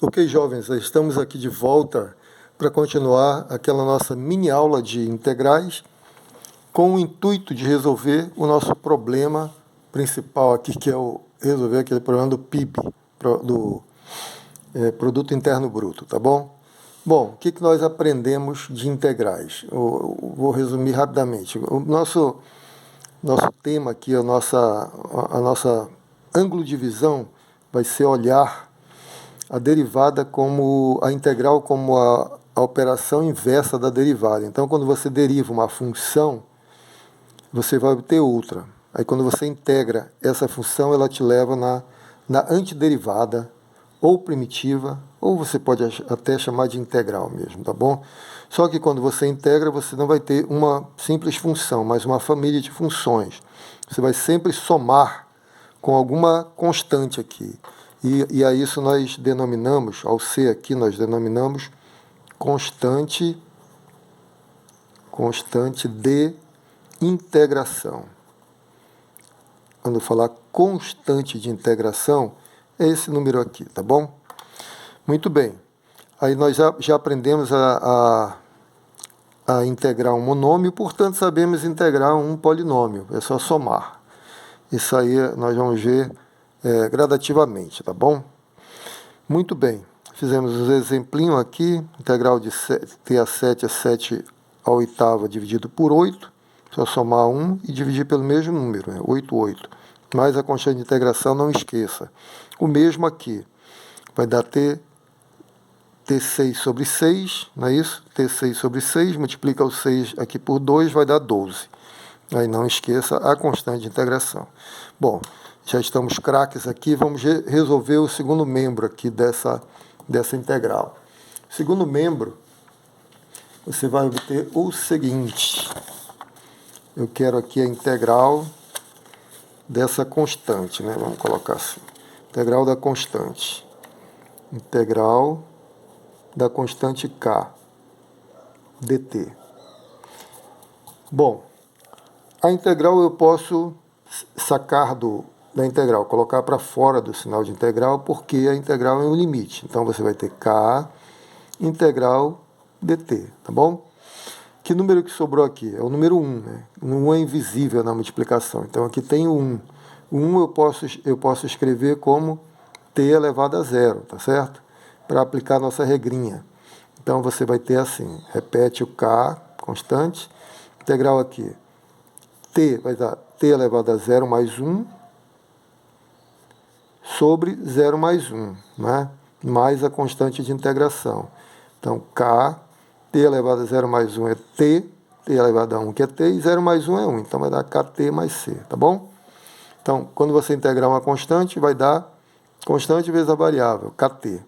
Ok, jovens, estamos aqui de volta para continuar aquela nossa mini aula de integrais com o intuito de resolver o nosso problema principal aqui, que é resolver aquele problema do PIB, do Produto Interno Bruto, tá bom? Bom, o que nós aprendemos de integrais? Eu vou resumir rapidamente. O nosso tema aqui, a nossa ângulo de visão vai ser olhar a derivada como a integral como a operação inversa da derivada. Então, quando você deriva uma função, você vai obter outra. Aí, quando você integra essa função, ela te leva na antiderivada, ou primitiva, ou você pode até chamar de integral mesmo, tá bom? Só que quando você integra, você não vai ter uma simples função, mas uma família de funções. Você vai sempre somar com alguma constante aqui. E a isso nós denominamos, ao C aqui, nós denominamos constante de integração. Quando eu falar constante de integração, é esse número aqui, tá bom? Muito bem. Aí nós já aprendemos a integrar um monômio, portanto sabemos integrar um polinômio, é só somar. Isso aí nós vamos ver gradativamente, tá bom? Muito bem. Fizemos os exemplinhos aqui, integral de t a 7 é 7 a oitava dividido por 8, só somar 1 e dividir pelo mesmo número, 8, 8. Mas a constante de integração, não esqueça. O mesmo aqui, vai dar t6 sobre 6, não é isso? t6 sobre 6, multiplica o 6 aqui por 2, vai dar 12. Aí não esqueça a constante de integração. Bom, já estamos craques aqui, vamos resolver o segundo membro aqui dessa integral. Segundo membro, você vai obter o seguinte. Eu quero aqui a integral dessa constante, né? Vamos colocar assim. Integral da constante. Integral da constante K, dt. Bom, a integral eu posso sacar da integral, colocar para fora do sinal de integral, porque a integral é um limite. Então, você vai ter K integral dt, tá bom? Que número que sobrou aqui? É o número 1, né? O 1 é invisível na multiplicação. Então, aqui tem o 1. O 1 eu posso escrever como t elevado a zero, tá certo? Para aplicar a nossa regrinha. Então, você vai ter assim, repete o K, constante, integral aqui. T vai dar t elevado a zero mais 1 sobre 0 mais 1, né? Mais a constante de integração. Então, K, t elevado a 0 mais 1 é t elevado a 1 que é t, e 0 mais 1 é 1. Então, vai dar kt mais c, tá bom? Então, quando você integrar uma constante, vai dar constante vezes a variável, kt.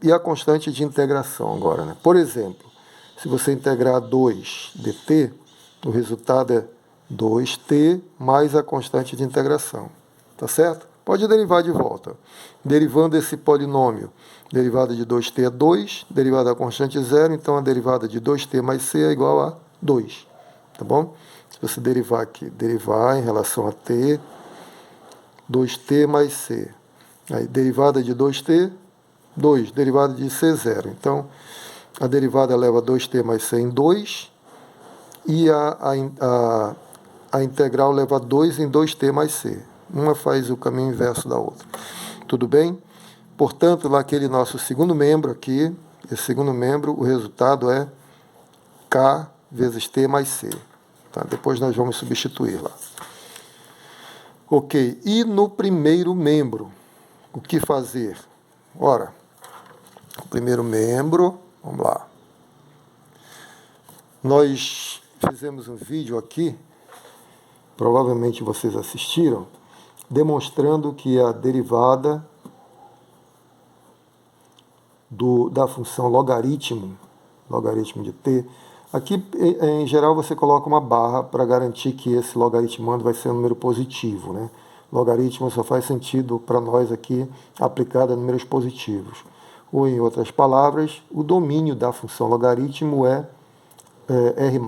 E a constante de integração agora, né? Por exemplo, se você integrar 2 dt, o resultado é 2t mais a constante de integração. Tá certo? Pode derivar de volta. Derivando esse polinômio, derivada de 2t é 2, derivada da constante é 0, então a derivada de 2t mais c é igual a 2. Tá bom? Se você derivar aqui, derivar em relação a t, 2t mais c. Aí, derivada de 2t, 2. Derivada de c, 0. Então, a derivada leva 2t mais c em 2, e a integral leva 2 em 2t mais c. Uma faz o caminho inverso da outra. Tudo bem? Portanto, naquele nosso segundo membro aqui, esse segundo membro, o resultado é k vezes t mais c. Tá? Depois nós vamos substituir lá. Ok, e no primeiro membro, o que fazer? Ora, o primeiro membro, vamos lá. Nós fizemos um vídeo aqui, provavelmente vocês assistiram, demonstrando que a derivada da função logaritmo de t, aqui em geral você coloca uma barra para garantir que esse logaritmando vai ser um número positivo, né? Logaritmo só faz sentido para nós aqui aplicado a números positivos. Ou em outras palavras, o domínio da função logaritmo é R+,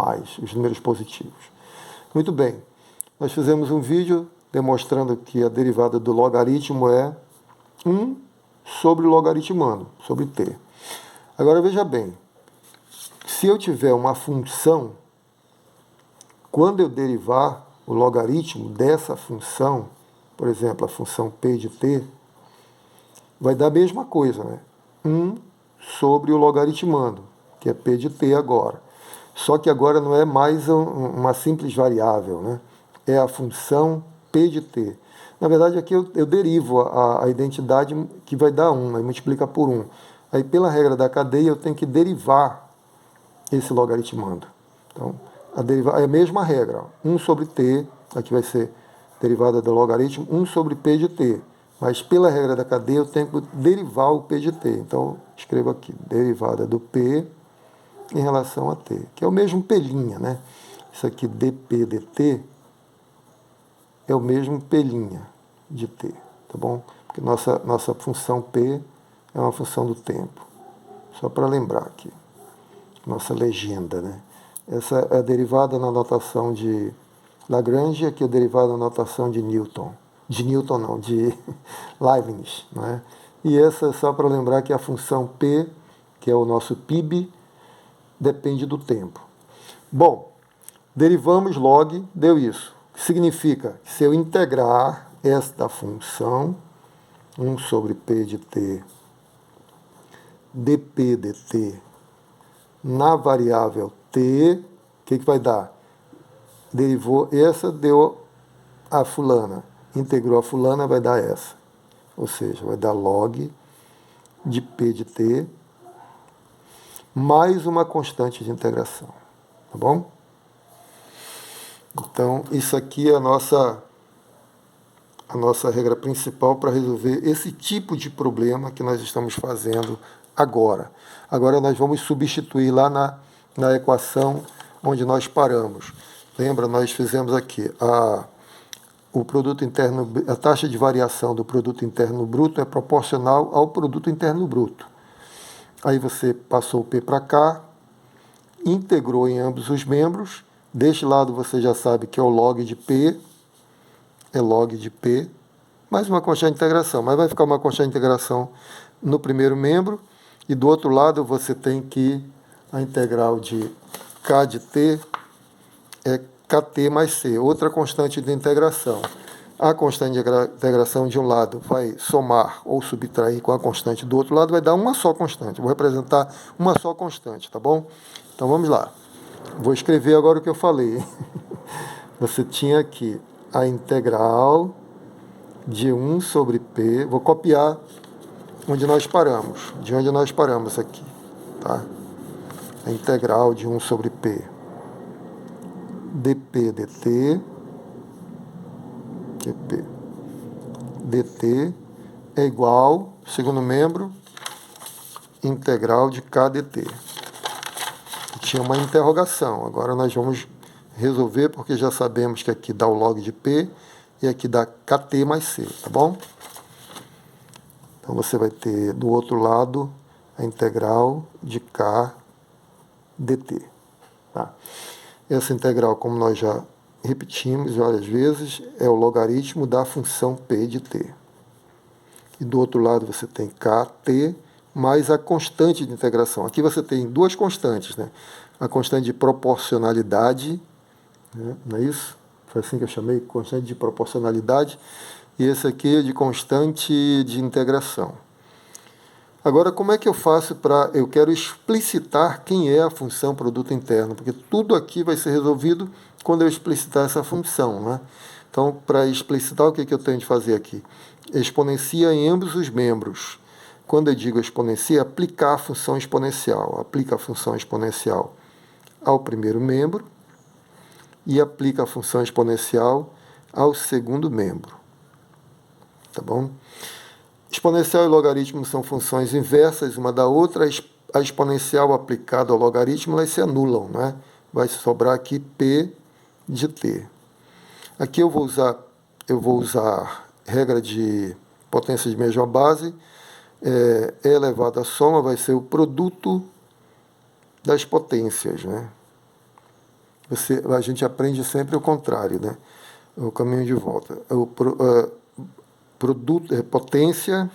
os números positivos. Muito bem, nós fizemos um vídeo demonstrando que a derivada do logaritmo é 1 sobre o logaritmando, sobre t. Agora veja bem, se eu tiver uma função, quando eu derivar o logaritmo dessa função, por exemplo, a função p de t, vai dar a mesma coisa, né? 1 sobre o logaritmando, que é p de t agora. Só que agora não é mais uma simples variável, né? É a função p de t. Na verdade, aqui eu derivo a identidade que vai dar 1, aí multiplica por 1. Aí, pela regra da cadeia, eu tenho que derivar esse logaritmando. Então, é a mesma regra. 1 sobre t, aqui vai ser derivada do logaritmo, 1 sobre p de t. Mas, pela regra da cadeia, eu tenho que derivar o p de t. Então, escrevo aqui, derivada do p em relação a t, que é o mesmo p', né? Isso aqui, dp dt, é o mesmo p' de t, tá bom? Porque nossa função p é uma função do tempo. Só para lembrar aqui, nossa legenda, né? Essa é a derivada na notação de Lagrange, aqui é a derivada na notação de Newton. De Newton não, de Leibniz, né? E essa é só para lembrar que a função p, que é o nosso PIB, depende do tempo. Bom, derivamos log, deu isso. Significa que se eu integrar esta função, 1 sobre p de t, dp dt, na variável t, o que vai dar? Derivou essa, deu a fulana. Integrou a fulana, vai dar essa. Ou seja, vai dar log de p de t mais uma constante de integração. Tá bom? Então, isso aqui é a nossa regra principal para resolver esse tipo de problema que nós estamos fazendo agora. Agora nós vamos substituir lá na equação onde nós paramos. Lembra, nós fizemos aqui o produto interno, a taxa de variação do produto interno bruto é proporcional ao produto interno bruto. Aí você passou o P para cá, integrou em ambos os membros. Deste lado você já sabe que é o log de P, é log de P, mais uma constante de integração, mas vai ficar uma constante de integração no primeiro membro, e do outro lado você tem que a integral de K de T é Kt mais C, outra constante de integração. A constante de integração de um lado vai somar ou subtrair com a constante do outro lado, vai dar uma só constante. Vou representar uma só constante, tá bom? Então vamos lá. Vou escrever agora o que eu falei. Você tinha aqui a integral de 1 sobre P. Vou copiar onde nós paramos. De onde nós paramos aqui. Tá? A integral de 1 sobre P. dp dt. dt é igual, segundo membro, integral de k dt. Tinha uma interrogação, agora nós vamos resolver, porque já sabemos que aqui dá o log de p e aqui dá kt mais c, tá bom? Então você vai ter do outro lado a integral de k dt. Tá? Essa integral, como nós já repetimos várias vezes, é o logaritmo da função p de t. E do outro lado você tem kt mais a constante de integração. Aqui você tem duas constantes, né? A constante de proporcionalidade, né? Não é isso? Foi assim que eu chamei, constante de proporcionalidade. E esse aqui é de constante de integração. Agora, como é que eu faço para... Eu quero explicitar quem é a função produto interno, porque tudo aqui vai ser resolvido quando eu explicitar essa função, né? Então, para explicitar, o que eu tenho de fazer aqui? Exponencia em ambos os membros. Quando eu digo exponencia, aplicar a função exponencial. Aplica a função exponencial ao primeiro membro e aplica a função exponencial ao segundo membro. Tá bom? Exponencial e logaritmo são funções inversas uma da outra. A exponencial aplicada ao logaritmo, elas se anulam, né? Vai sobrar aqui P de T. Aqui eu vou usar regra de potência de mesma base. E elevado à soma vai ser o produto das potências, né? A gente aprende sempre o contrário, né? O caminho de volta. Produto, potência,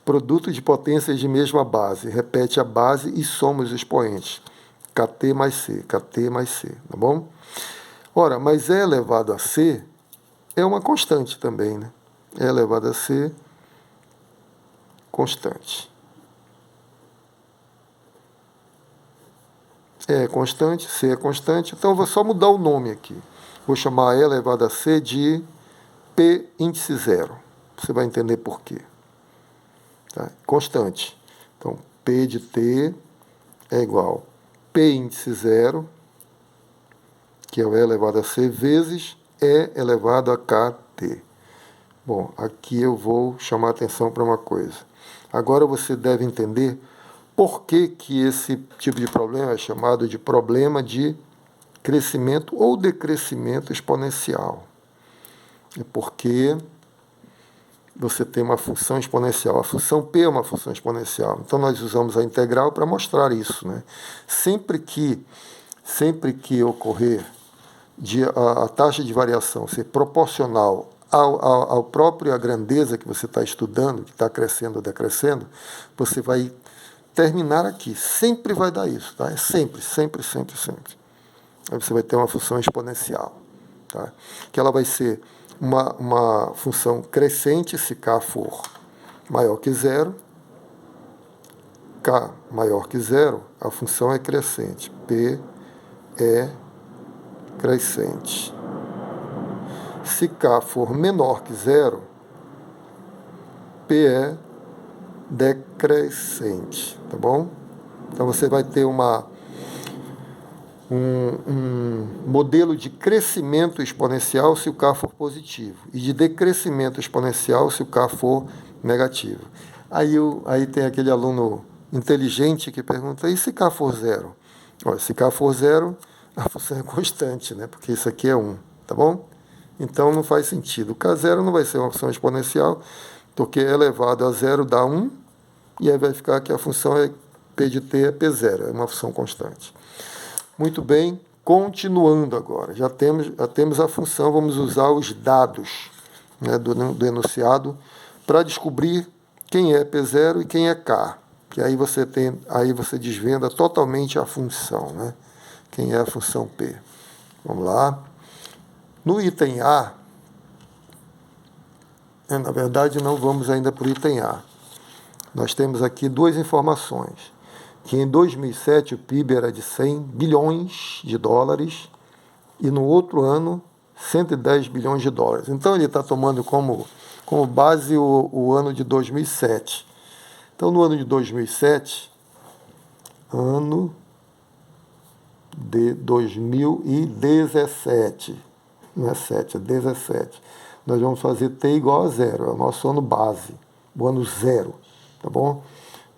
Produto de potências de mesma base. Repete a base e soma os expoentes. Kt mais C, Kt mais C, tá bom? Ora, mas E elevado a C é uma constante também, né? E elevado a C, constante. E é constante, C é constante, então eu vou só mudar o nome aqui. Vou chamar E elevado a C de P índice zero. Você vai entender por quê. Tá? Constante. Então, P de T é igual P índice zero, que é o E elevado a C, vezes E elevado a KT. Bom, aqui eu vou chamar a atenção para uma coisa. Agora você deve entender por que esse tipo de problema é chamado de problema de crescimento ou decrescimento exponencial. É porque você tem uma função exponencial. A função P é uma função exponencial. Então, nós usamos a integral para mostrar isso, né? Sempre que ocorrer a taxa de variação ser proporcional ao próprio a grandeza que você está estudando, que está crescendo ou decrescendo, você vai terminar aqui. Sempre vai dar isso, tá? É sempre, sempre, sempre, sempre. Aí você vai ter uma função exponencial, tá? Que ela vai ser uma função crescente se K for maior que zero. K maior que zero, a função é crescente. P é crescente. Se K for menor que zero, P é decrescente, tá bom? Então você vai ter um modelo de crescimento exponencial se o K for positivo e de decrescimento exponencial se o K for negativo. Aí tem aquele aluno inteligente que pergunta, e se K for zero? Olha, se K for zero, a função é constante, né? Porque isso aqui é 1, tá bom? Então não faz sentido. O K0 não vai ser uma função exponencial, porque elevado a zero dá 1, e aí vai ficar que a função é P de T é P0, é uma função constante. Muito bem, continuando agora. Já temos a função, vamos usar os dados, né, do enunciado para descobrir quem é P0 e quem é K. Que aí você desvenda totalmente a função, né? Quem é a função P. Vamos lá. No item A, na verdade não vamos ainda para o item A. Nós temos aqui duas informações. Que em 2007 o PIB era de 100 bilhões de dólares e no outro ano 110 bilhões de dólares. Então ele está tomando como base o ano de 2007. Então no ano de 2007, ano de 2017, não é 7, é 17, nós vamos fazer T igual a zero, é o nosso ano base, o ano zero, tá bom?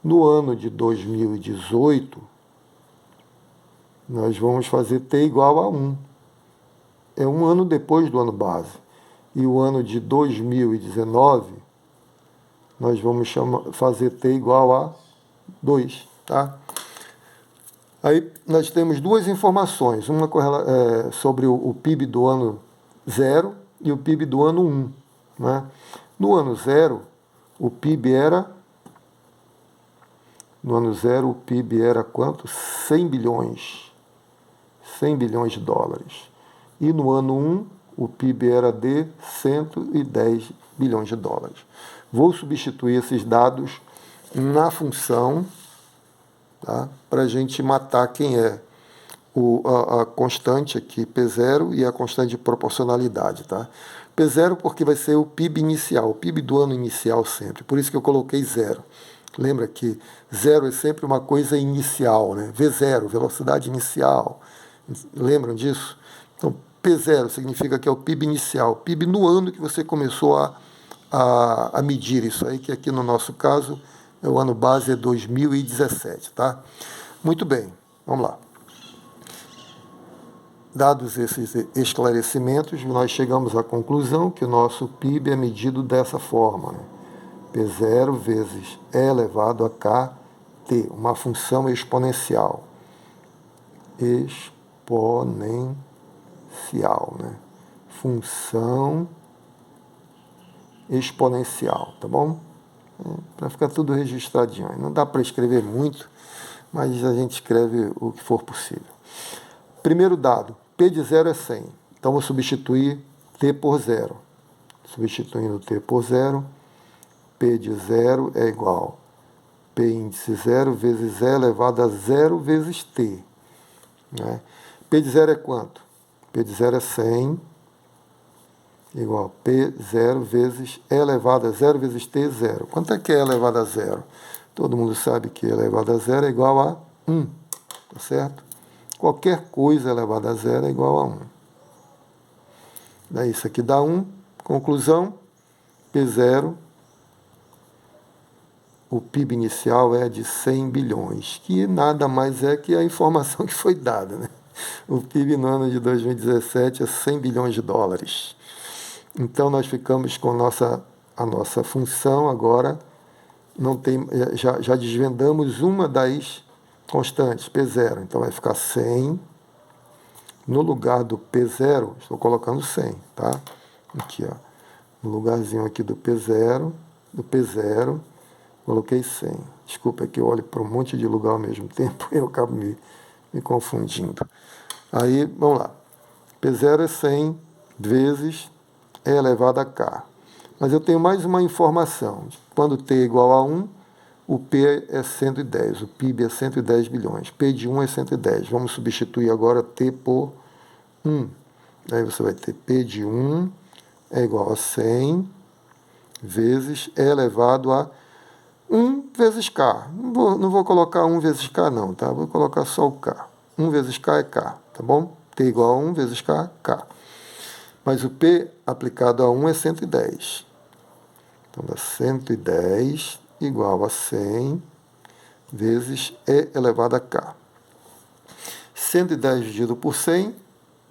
No ano de 2018, nós vamos fazer T igual a 1. É um ano depois do ano base. E o ano de 2019, nós vamos fazer T igual a 2. Tá? Aí nós temos duas informações. Uma sobre o PIB do ano 0 e o PIB do ano 1. Né? No ano 0, o PIB era... No ano 0, o PIB era quanto? 100 bilhões. 100 bilhões de dólares. E no ano 1, o PIB era de 110 bilhões de dólares. Vou substituir esses dados na função, tá? Para a gente matar quem é a constante aqui, P0, e a constante de proporcionalidade. Tá? P0 porque vai ser o PIB inicial, o PIB do ano inicial sempre. Por isso que eu coloquei 0. Lembra que 0 é sempre uma coisa inicial, né? V0, velocidade inicial. Lembram disso? Então, P0 significa que é o PIB inicial, PIB no ano que você começou a medir isso aí, que aqui no nosso caso, o ano base é 2017, tá? Muito bem, vamos lá. Dados esses esclarecimentos, nós chegamos à conclusão que o nosso PIB é medido dessa forma, né? P0 vezes E elevado a KT, uma função exponencial. Exponencial, né? Função exponencial, tá bom? para ficar tudo registradinho. Não dá para escrever muito, mas a gente escreve o que for possível. Primeiro dado, P de 0 é 100. Então, vou substituir T por 0. Substituindo T por 0, P de 0 é igual a P índice 0 vezes E elevado a 0 vezes T. Né? P de 0 é quanto? P de 0 é 100, igual a P0 vezes E elevado a 0 vezes T, 0. Quanto é que é elevado a 0? Todo mundo sabe que E elevado a 0 é igual a 1, tá certo? Qualquer coisa elevada a 0 é igual a 1. Daí isso aqui dá 1. Conclusão, P0, o PIB inicial é de 100 bilhões, que nada mais é que a informação que foi dada, né? O PIB no ano de 2017 é 100 bilhões de dólares. Então, nós ficamos com a nossa função agora, não tem, já desvendamos uma das constantes, P0. Então, vai ficar 100. No lugar do P0, estou colocando 100, tá? Aqui, ó. No lugarzinho aqui do P0, coloquei 100. Desculpa, é que eu olho para um monte de lugar ao mesmo tempo e eu acabo me confundindo. Aí, vamos lá. P0 é 100 vezes E elevado a K. Mas eu tenho mais uma informação. Quando T é igual a 1, o P é 110. O PIB é 110 bilhões. P de 1 é 110. Vamos substituir agora T por 1. Aí você vai ter P de 1 é igual a 100 vezes E elevado a 1 vezes K. Não vou colocar 1 vezes K não, tá? Vou colocar só o K. 1 vezes K é K, tá bom? T igual a 1 vezes K, K. Mas o P aplicado a 1 é 110. Então, dá 110 igual a 100 vezes E elevado a K. 110 dividido por 100,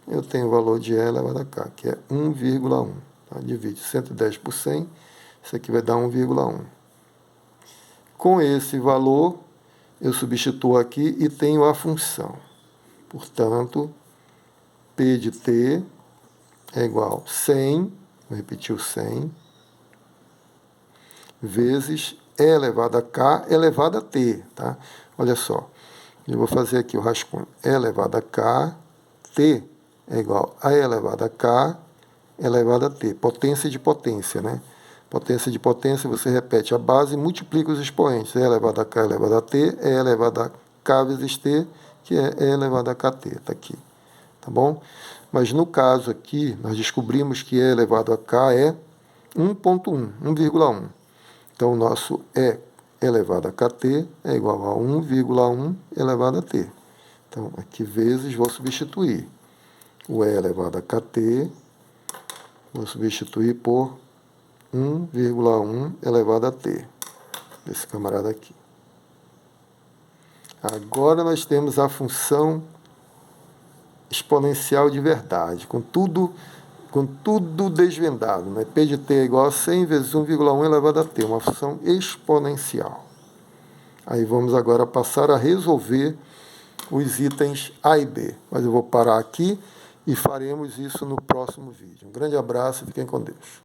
eu tenho o valor de E elevado a K, que é 1,1. Tá? Divide 110 por 100, isso aqui vai dar 1,1. Com esse valor, eu substituo aqui e tenho a função. Portanto, P de T é igual a 100, vou repetir o 100, vezes E elevado a K elevado a T. Tá? Olha só, eu vou fazer aqui o rascunho. E elevado a K, T é igual a E elevado a K elevado a T. Potência de potência, né? Potência de potência, você repete a base e multiplica os expoentes. E elevado a K elevado a T, E elevado a K vezes T, que é E elevado a KT. Está aqui. Tá bom? Mas no caso aqui, nós descobrimos que E elevado a K é 1,1, 1,1. Então, o nosso E elevado a KT é igual a 1,1 elevado a T. Então, aqui vezes, vou substituir o E elevado a KT, vou substituir por 1,1 elevado a T, desse camarada aqui. Agora nós temos a função exponencial de verdade, com tudo desvendado. Né? P de T é igual a 100 vezes 1,1 elevado a T, uma função exponencial. Aí vamos agora passar a resolver os itens A e B. Mas eu vou parar aqui e faremos isso no próximo vídeo. Um grande abraço e fiquem com Deus.